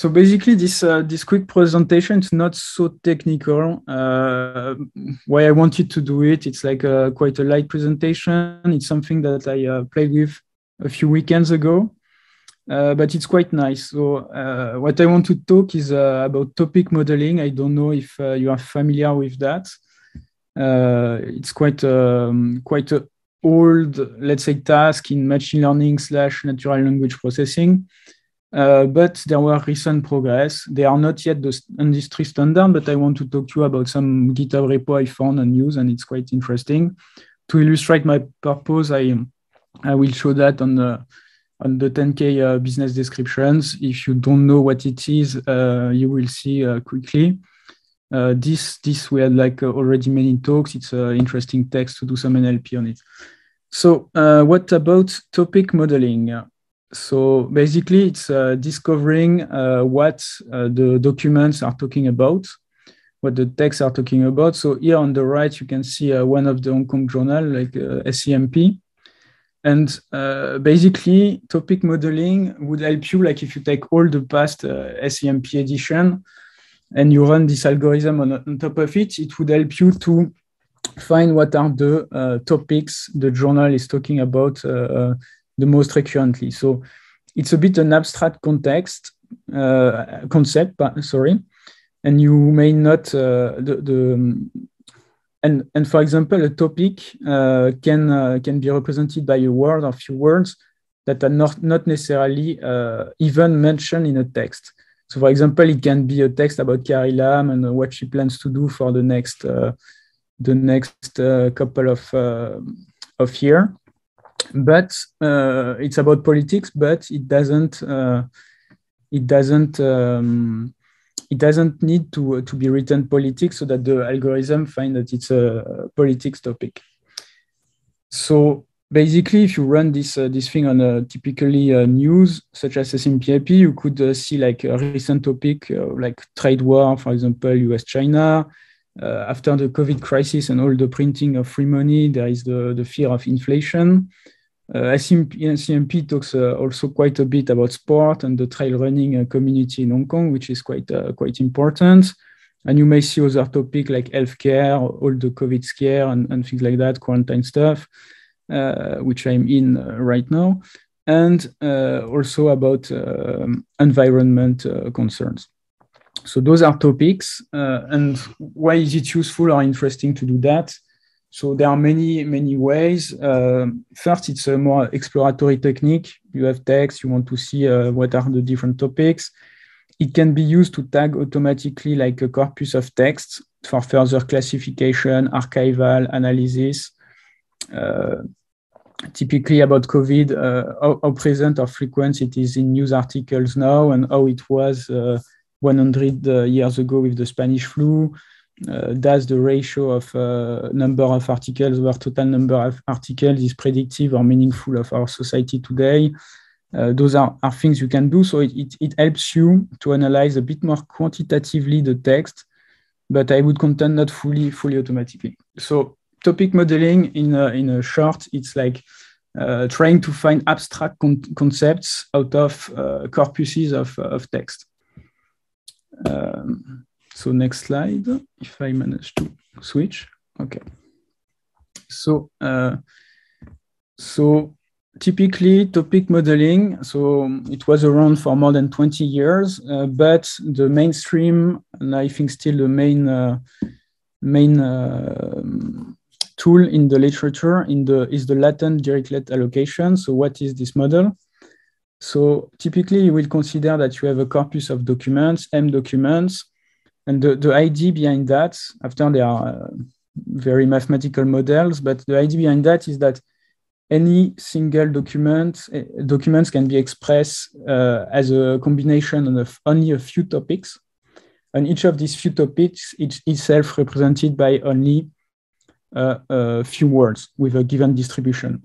So basically, this quick presentation is not so technical. Why I wanted to do it, it's like quite a light presentation. It's something that I played with a few weekends ago, but it's quite nice. So what I want to talk is about topic modeling. I don't know if you are familiar with that. It's quite a old, let's say, task in machine learning / natural language processing. But there were recent progress. They are not yet the industry standard, but I want to talk to you about some GitHub repo I found and use, and it's quite interesting. To illustrate my purpose, I will show that on the 10K business descriptions. If you don't know what it is, you will see quickly. This we had like already many talks. It's an interesting text to do some NLP on it. So what about topic modeling? So basically, it's discovering what the documents are talking about, what the texts are talking about. So here on the right, you can see one of the Hong Kong journal, like SCMP. And basically, topic modeling would help you, like if you take all the past SCMP edition and you run this algorithm on top of it, it would help you to find what are the topics the journal is talking about the most recurrently. So it's a bit an abstract concept, and you may not and for example, a topic can be represented by a word or few words that are not necessarily even mentioned in a text. So for example, it can be a text about Carrie Lam and what she plans to do for the next couple of years. But it's about politics, but it doesn't need to be written politics so that the algorithm find that it's a politics topic. So basically, if you run this thing on a typically news such as SMPIP, you could see like a recent topic like trade war, for example, US-China. After the COVID crisis and all the printing of free money, there is the fear of inflation. SCMP talks also quite a bit about sport and the trail running community in Hong Kong, which is quite important. And you may see other topics like healthcare, all the COVID scare and things like that, quarantine stuff, which I'm in right now, and also about environment concerns. So those are topics. And why is it useful or interesting to do that? So there are many ways. First, it's a more exploratory technique. You have text, you want to see what are the different topics. It can be used to tag automatically like a corpus of text for further classification, archival, analysis. Typically about COVID, how present or frequent it is in news articles now and how it was 100 years ago with the Spanish flu. Does the ratio of number of articles over total number of articles is predictive or meaningful of our society today? Those are things you can do. So it helps you to analyze a bit more quantitatively the text, but I would contend not fully automatically. So topic modeling in a short, it's like trying to find abstract concepts out of corpuses of text. So next slide, if I manage to switch. Okay. So typically topic modeling, so it was around for more than 20 years, but the mainstream, and I think still the main tool in the literature is the latent Dirichlet allocation. So what is this model? So typically you will consider that you have a corpus of documents, M documents, and the idea behind that, after there are very mathematical models, but the idea behind that is that any single documents can be expressed as a combination of only a few topics. And each of these few topics is itself represented by only a few words with a given distribution.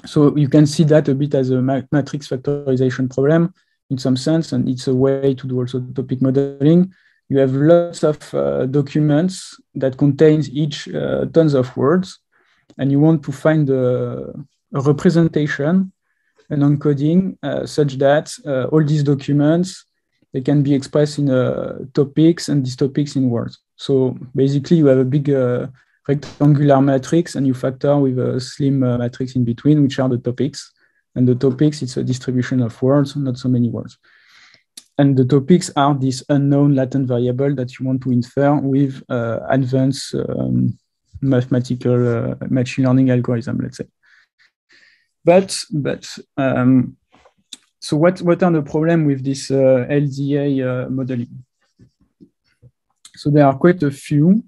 So you can see that a bit as a matrix factorization problem in some sense, and it's a way to do also topic modeling. You have lots of documents that contains each tons of words, and you want to find a representation, an encoding such that all these documents they can be expressed in topics, and these topics in words. So basically, you have a big rectangular matrix, and you factor with a slim matrix in between, which are the topics. And the topics, it's a distribution of words, not so many words. And the topics are this unknown latent variable that you want to infer with advanced mathematical machine learning algorithm, let's say. So what are the problems with this LDA modeling? So there are quite a few.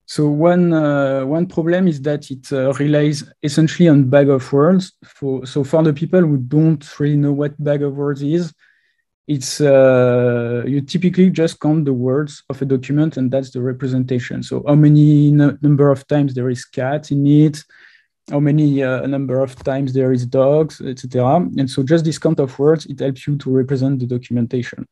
So one problem is that it relies essentially on bag of words. So for the people who don't really know what bag of words is, it's you typically just count the words of a document, and that's the representation. So how many number of times there is cat in it, how many number of times there is dogs, etc. And so just this count of words, it helps you to represent the documentation.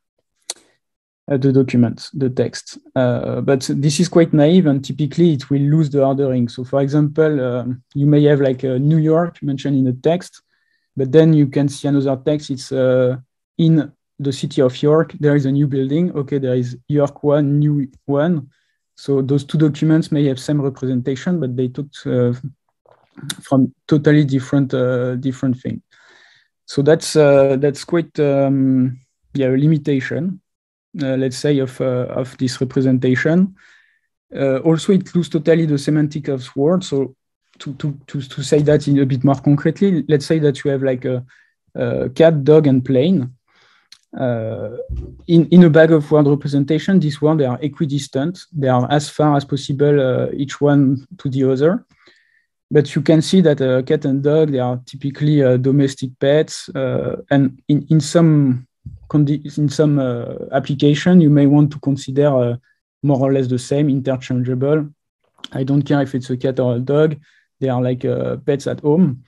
The document, the text. But this is quite naive, and typically it will lose the ordering. So for example, you may have like New York mentioned in the text, but then you can see another text, it's in the city of York, there is a new building. Okay, there is York 1, New 1. So those two documents may have same representation, but they took from totally different thing. So that's quite a limitation. Let's say, of this representation. Also, it loses totally the semantic of words. So to say that in a bit more concretely, let's say that you have like a cat, dog, and plane. In a bag of word representation, these words, they are equidistant. They are as far as possible, each one to the other. But you can see that cat and dog, they are typically domestic pets. And in some application, you may want to consider more or less the same, interchangeable. I don't care if it's a cat or a dog. They are like pets at home.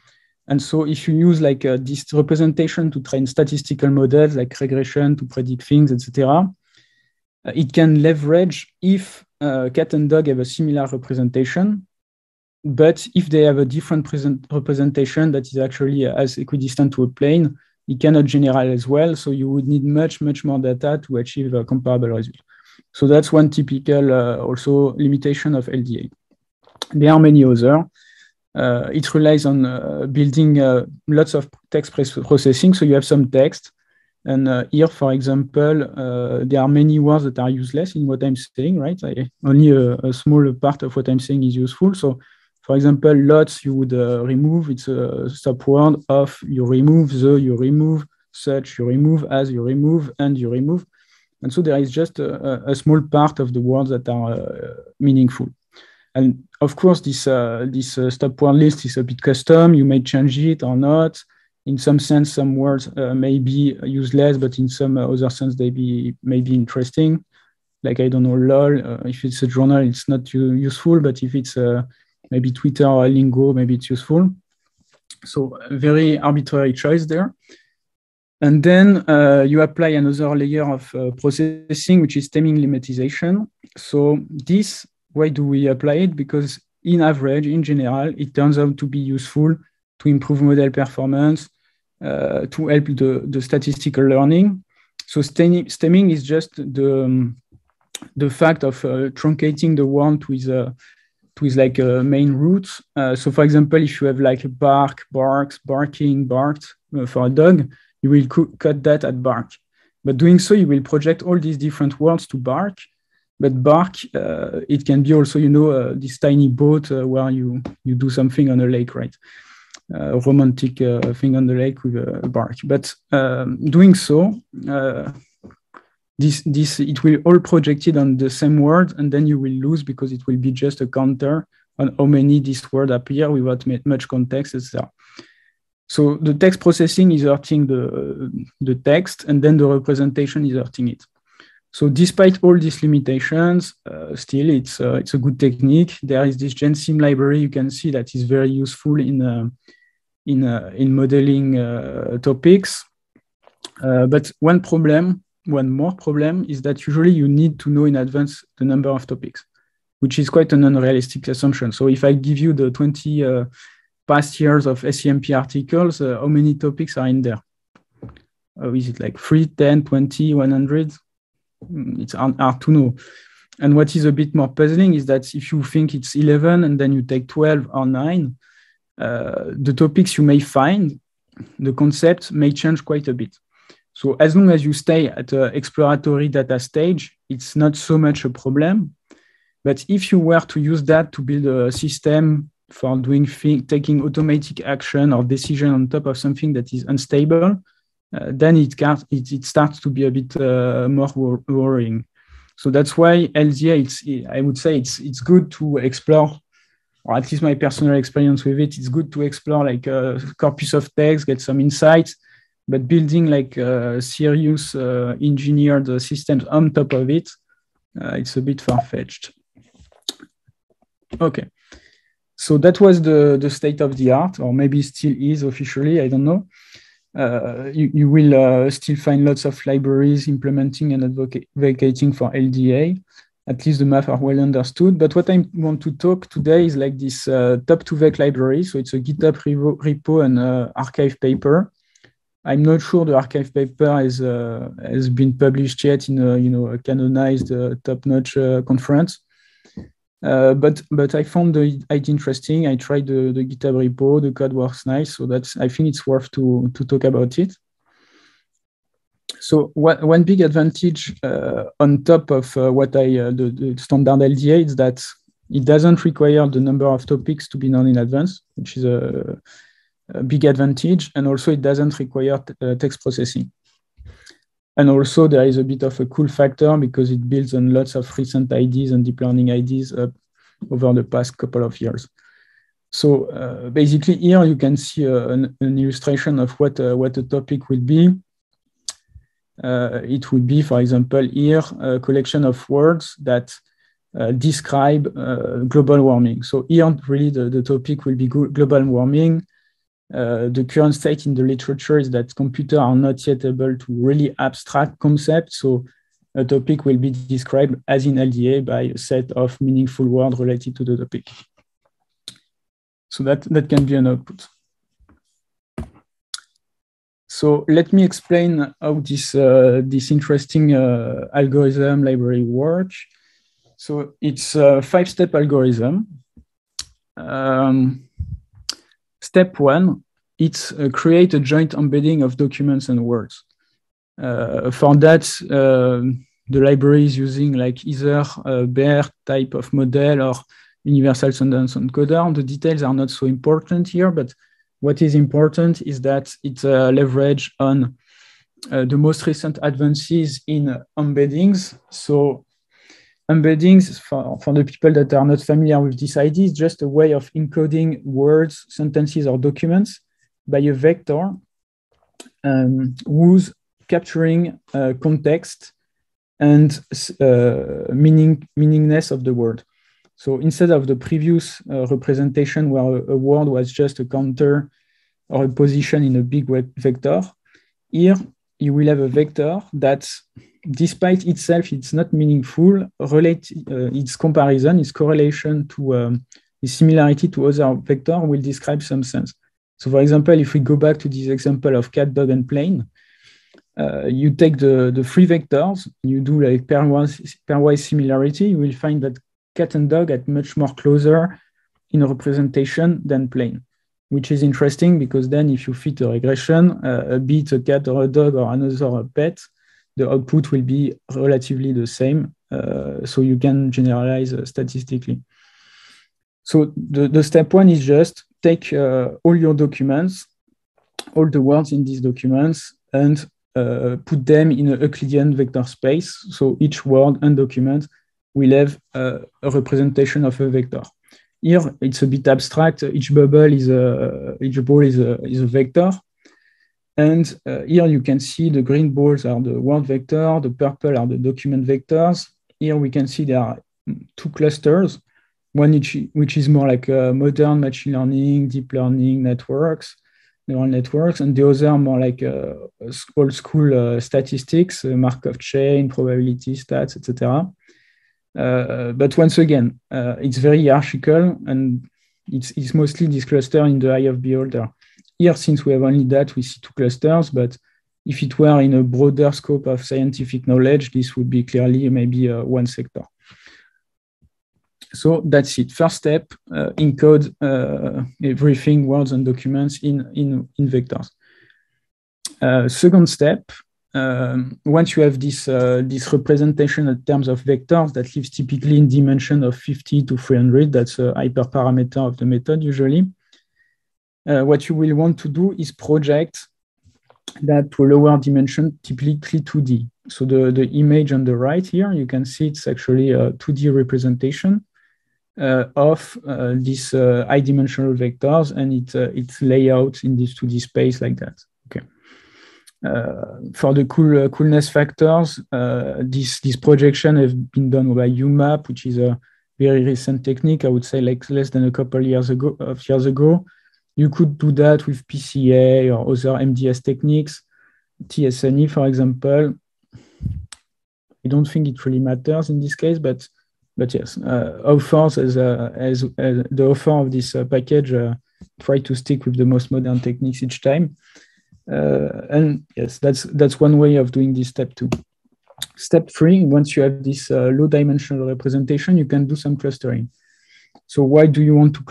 And so if you use like this representation to train statistical models like regression to predict things, etc., it can leverage if cat and dog have a similar representation. But if they have a different representation that is actually as equidistant to a plane, it cannot generalize well, so you would need much more data to achieve a comparable result. So that's one typical also limitation of LDA. There are many others. It relies on building lots of text processing. So you have some text, and here, for example, there are many words that are useless in what I'm saying, right? Only a small part of what I'm saying is useful. So for example, lots you would remove, it's a stop word. Of, you remove, the, you remove, such, you remove, as, you remove, and you remove. And so there is just a small part of the words that are meaningful. And of course, this stop word list is a bit custom. You may change it or not. In some sense, some words may be useless, but in some other sense, they may be interesting. Like, I don't know, lol. If it's a journal, it's not useful, but if it's maybe Twitter or Lingo, maybe it's useful. So very arbitrary choice there. And then you apply another layer of processing, which is stemming lemmatization. So this, why do we apply it? Because in average, in general, it turns out to be useful to improve model performance, to help the statistical learning. So stemming is just the fact of truncating the word with like a main root. So for example, if you have like bark, barks, barking, barked for a dog, you will cut that at bark. But doing so, you will project all these different words to bark. But bark, it can be also, this tiny boat where you do something on a lake, right? Romantic thing on the lake with a bark. But doing so, it will all projected on the same word, and then you will lose because it will be just a counter on how many this word appear without much context, etc. So the text processing is hurting the text, and then the representation is hurting it. So despite all these limitations, still it's a good technique. There is this GenSim library. You can see that is very useful in modeling topics. But one more problem is that usually you need to know in advance the number of topics, which is quite an unrealistic assumption. So if I give you the 20 past years of SCMP articles, how many topics are in there? is it like 3, 10, 20, 100? It's hard to know. And what is a bit more puzzling is that if you think it's 11 and then you take 12 or 9, the topics you may find, the concept may change quite a bit. So as long as you stay at the exploratory data stage, it's not so much a problem. But if you were to use that to build a system for doing taking automatic action or decision on top of something that is unstable, then it starts to be a bit more worrying. So that's why LDA, I would say it's good to explore, or at least my personal experience with it, it's good to explore like a corpus of text, get some insights, but building like serious engineered systems on top of it, it's a bit far-fetched. Okay, so that was the state of the art, or maybe still is officially, I don't know. You will still find lots of libraries implementing and advocating for LDA. At least the math are well understood. But what I want to talk today is like this top2vec library. So it's a GitHub repo and archive paper. I'm not sure the archive paper has been published yet in a canonized top-notch conference. But I found the idea interesting. I tried the GitHub repo. The code works nice, so I think it's worth to talk about it. So one big advantage on top of the standard LDA is that it doesn't require the number of topics to be known in advance, which is a big advantage, and also it doesn't require text processing. And also there is a bit of a cool factor because it builds on lots of recent IDs and deep learning IDs over the past couple of years. So basically here you can see an illustration of what a topic will be. It would be, for example, here a collection of words that describe global warming. So here really the topic will be global warming. The current state in the literature is that computers are not yet able to really abstract concepts. So a topic will be described as in LDA by a set of meaningful words related to the topic. So that can be an output. So let me explain how this interesting algorithm library works. So it's a 5-step algorithm. Step 1, it's create a joint embedding of documents and words. For that, the library is using like either a Bear type of model or Universal Sentence Encoder. The details are not so important here, but what is important is that it leverages on the most recent advances in embeddings. So embeddings, for the people that are not familiar with this idea, is just a way of encoding words, sentences, or documents by a vector who's capturing context and meaningness of the word. So instead of the previous representation where a word was just a counter or a position in a big vector, here you will have a vector that, despite itself, it's not meaningful, its comparison, its correlation to its similarity to other vector will describe some sense. So for example, if we go back to this example of cat, dog, and plane, you take the three vectors, you do like pairwise similarity, you will find that cat and dog are much more closer in a representation than plane, which is interesting because then if you fit a regression, be it a cat or a dog or another pet, the output will be relatively the same. So you can generalize statistically. So the step 1 is just take all your documents, all the words in these documents, and put them in a Euclidean vector space. So each word and document will have a representation of a vector. Here it's a bit abstract. Each bubble is each ball is a vector, and here you can see the green balls are the word vector, the purple are the document vectors. Here we can see there are 2 clusters, one which is more like modern machine learning, deep learning networks, neural networks, and the other more like old school statistics, Markov chain, probability stats, etc. But once again, it's very hierarchical, and it's mostly this cluster in the eye of beholder. Here, since we have only that, we see 2 clusters, but if it were in a broader scope of scientific knowledge, this would be clearly maybe one sector. So that's it. First step, encode everything, words and documents in vectors. Second step, once you have this representation in terms of vectors that lives typically in dimension of 50 to 300, that's a hyperparameter of the method usually. What you will want to do is project that to a lower dimension, typically 2D. So the image on the right here, you can see it's actually a 2D representation of these high dimensional vectors, and it's layout in this 2D space like that. Okay. For the coolness factors, this projection has been done by UMAP, which is a very recent technique. I would say like less than a couple of years ago. You could do that with PCA or other MDS techniques, TSNE, for example. I don't think it really matters in this case, but yes, authors as the author of this package try to stick with the most modern techniques each time. And yes, that's one way of doing this step 2. Step 3, once you have this low dimensional representation, you can do some clustering. So why do you want to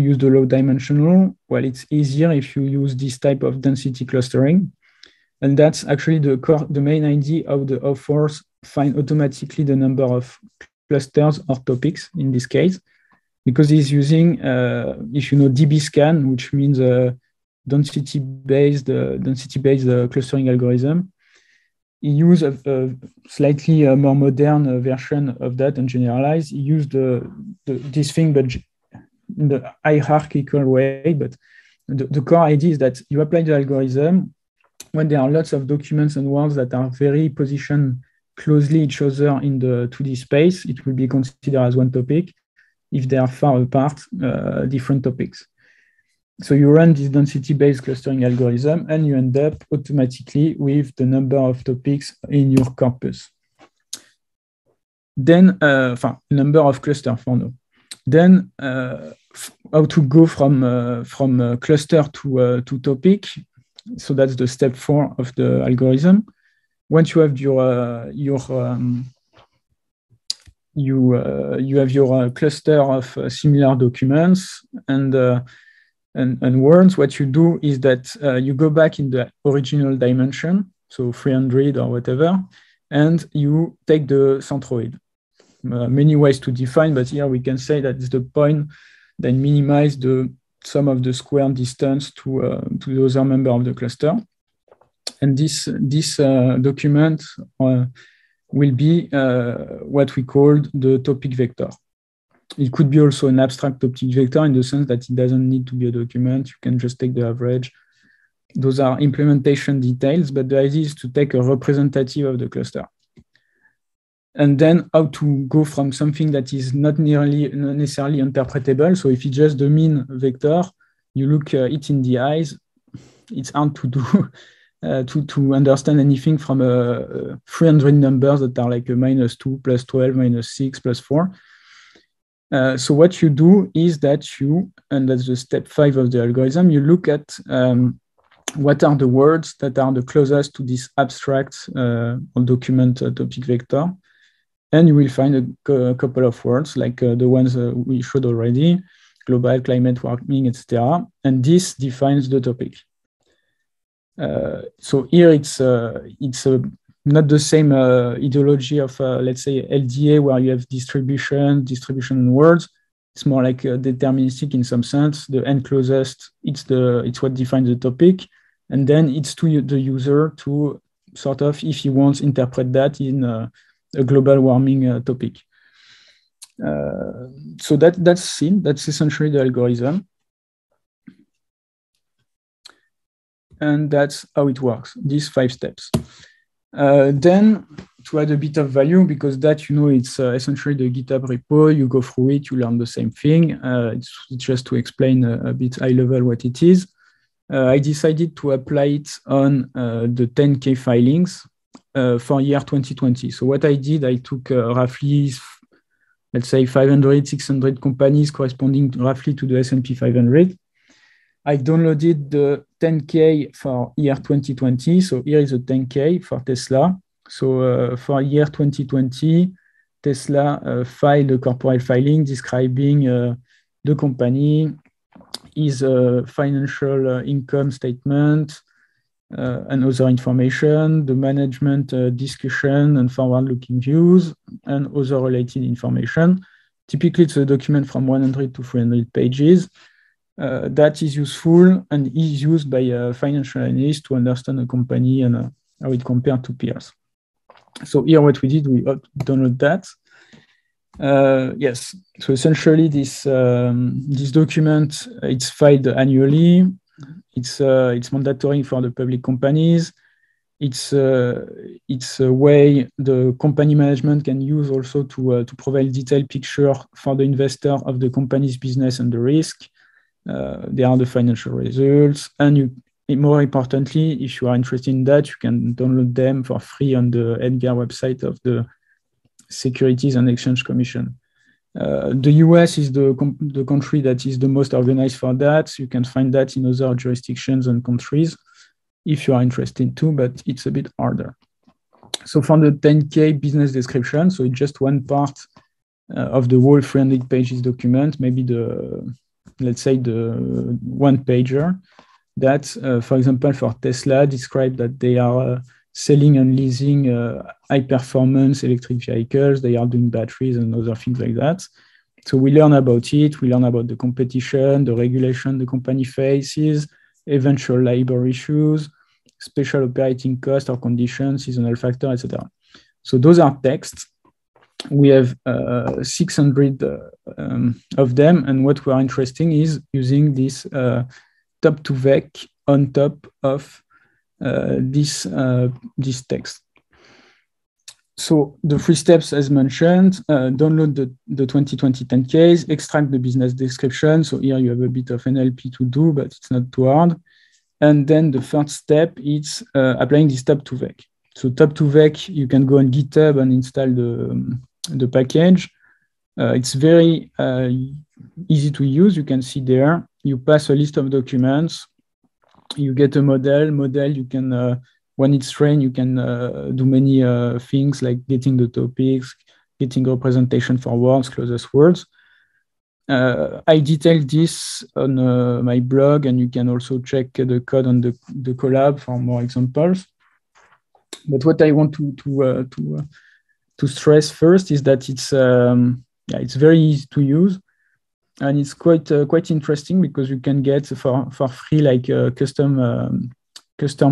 use the low dimensional? Well, it's easier if you use this type of density clustering. And that's actually the main idea of the authors find automatically the number of clusters or topics in this case, because he's using, if you know, DBSCAN, which means density-based clustering algorithm. He used a slightly more modern version of that and generalized. He used this thing, but in the hierarchical way. But the core idea is that you apply the algorithm when there are lots of documents and words that are very positioned closely each other in the 2D space. It will be considered as one topic. If they are far apart, different topics. So you run this density-based clustering algorithm, and you end up automatically with the number of topics in your corpus. Then, number of clusters for now. Then, how to go from cluster to topic. So that's the step 4 of the algorithm. Once you have you have your cluster of similar documents and words, what you do is that you go back in the original dimension, so 300 or whatever, and you take the centroid. Many ways to define, but here we can say that it's the point that minimize the sum of the square distance to the other member of the cluster. And this document will be what we call the topic vector. It could be also an abstract topic vector in the sense that it doesn't need to be a document. You can just take the average. Those are implementation details, but the idea is to take a representative of the cluster. And then how to go from something that is not necessarily interpretable. So if it's just the mean vector, you look it in the eyes, it's hard to do to understand anything from 300 numbers that are like a -2, +12, -6, +4. So what you do is that and that's the step 5 of the algorithm, you look at what are the words that are the closest to this abstract document topic vector. And you will find a couple of words like the ones we showed already, global, climate warming, etc. And this defines the topic. So here it's not the same ideology of, let's say, LDA, where you have distribution and words. It's more like deterministic in some sense. The n closest, it's what defines the topic. And then it's to the user to sort of, if he wants, interpret that in a global warming topic. So that's essentially the algorithm. And that's how it works, these 5 steps. Then to add a bit of value, because that, it's essentially the GitHub repo, you go through it, you learn the same thing. It's just to explain a bit high level what it is. I decided to apply it on the 10K filings for year 2020. So what I did, I took roughly, let's say 500, 600 companies corresponding roughly to the S&P 500. I downloaded the 10K for year 2020. So here is a 10K for Tesla. So for year 2020, Tesla filed a corporate filing describing the company, his financial income statement, and other information, the management discussion and forward-looking views, and other related information. Typically, it's a document from 100 to 300 pages. That is useful and is used by a financial analyst to understand a company and how it compares to peers. So here what we did, we download that. Yes, so essentially this document, it's filed annually. It's mandatory for the public companies. It's a way the company management can use also to provide detailed picture for the investor of the company's business and the risk. There are the financial results, and more importantly, if you are interested in that, you can download them for free on the EDGAR website of the Securities and Exchange Commission. The US is the country that is the most organized for that. You can find that in other jurisdictions and countries if you are interested too, but it's a bit harder. So for the 10K business description, so it's just one part of the whole 300 pages document, maybe let's say the one pager that, for example, for Tesla, describe that they are selling and leasing high performance electric vehicles. They are doing batteries and other things like that. So we learn about it. We learn about the competition, the regulation the company faces, eventual labor issues, special operating cost or conditions, seasonal factor, etc. So those are texts. We have 600 of them. And what we are interested in is using this top2vec on top of this text. So the 3 steps, as mentioned, download the 2020 10Ks, extract the business description. So here you have a bit of NLP to do, but it's not too hard. And then the third step is applying this top2vec. So top2vec, you can go on GitHub and install the package. It's very easy to use. You can see there, you pass a list of documents, you get a model. You can, when it's trained, you can do many things like getting the topics, getting representation for words, closest words. I detailed this on my blog, and you can also check the code on the Colab for more examples. But what I want to stress first is that it's very easy to use, and it's quite interesting because you can get for free like custom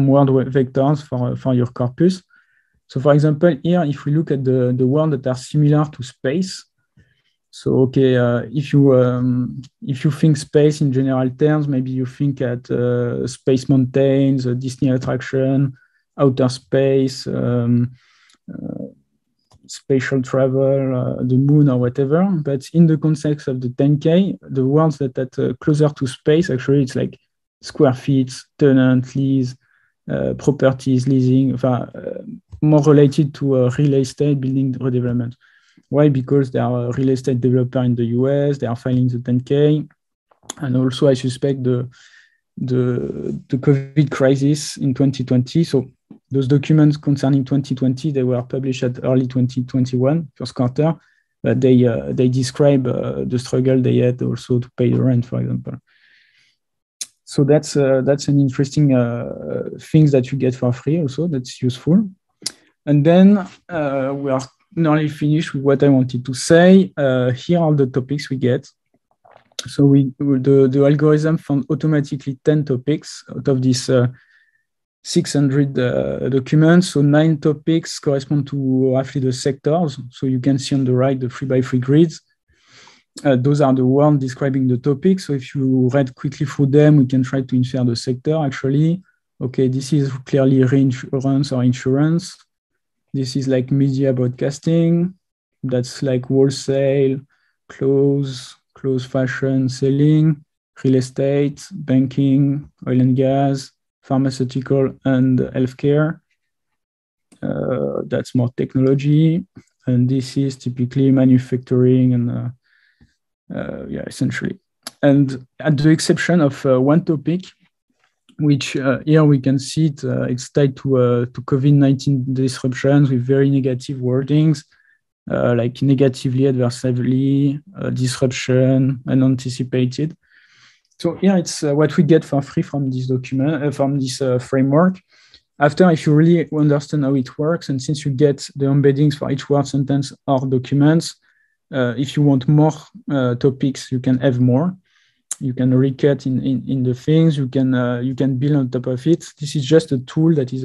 word vectors for your corpus. So for example, here, if we look at the words that are similar to space, so okay, if you think space in general terms, maybe you think at Space Mountains, a Disney attraction, outer space, spatial travel, the moon or whatever. But in the context of the 10K, the words that are closer to space, actually, it's like square feet, tenant, lease, properties, leasing, more related to real estate, building redevelopment. Why? Because they are a real estate developer in the US, they are filing the 10K. And also, I suspect the COVID crisis in 2020. So those documents concerning 2020, they were published at early 2021, first quarter, but they describe the struggle they had also to pay the rent, for example. So that's an interesting thing that you get for free also, that's useful. And then we are nearly finished with what I wanted to say. Here are the topics we get. So the algorithm found automatically 10 topics out of this 600 documents. So 9 topics correspond to roughly the sectors. So you can see on the right the 3x3 grids. Those are the words describing the topic. So if you read quickly through them, we can try to insert the sector actually. Okay, this is clearly reinsurance or insurance. This is like media broadcasting. That's like wholesale, clothes, fashion, selling, real estate, banking, oil and gas, pharmaceutical and healthcare. That's more technology. And this is typically manufacturing and essentially. And at the exception of one topic, which here we can see it's tied to COVID-19 disruptions with very negative wordings, like negatively, adversely, disruption, unanticipated. So here it's what we get for free from this document, from this framework. After, if you really understand how it works, and since you get the embeddings for each word, sentence, or documents, if you want more topics, you can have more. You can recut in the things. You can build on top of it. This is just a tool that is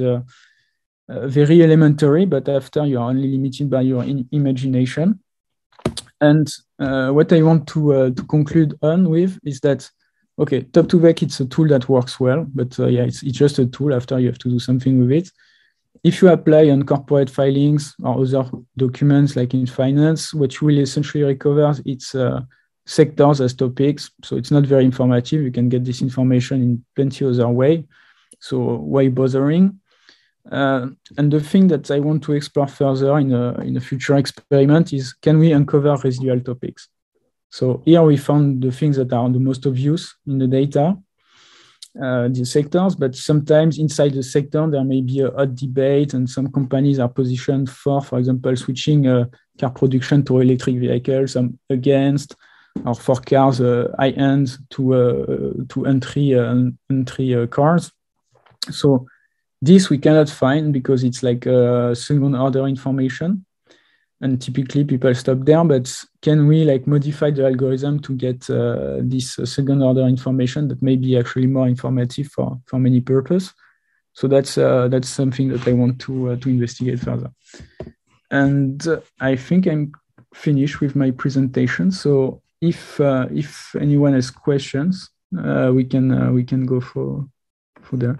very elementary, but after you are only limited by your imagination. And what I want to conclude on with is that, okay, Top2Vec, it's a tool that works well, but yeah, it's just a tool. After, you have to do something with it. If you apply on corporate filings or other documents like in finance, what you will essentially recover is sectors as topics. So it's not very informative. You can get this information in plenty other way. So why bothering? And the thing that I want to explore further in a future experiment is, can we uncover residual topics? So here we found the things that are the most obvious in the data, the sectors, but sometimes inside the sector, there may be a hot debate, and some companies are positioned for example, switching car production to electric vehicles, some against, or for cars, high-end to entry cars. So this we cannot find because it's like second order information. And typically people stop there, but can we like modify the algorithm to get this second order information that may be actually more informative for many purposes? So that's something that I want to investigate further. And I think I'm finished with my presentation. So if anyone has questions, we can go for there.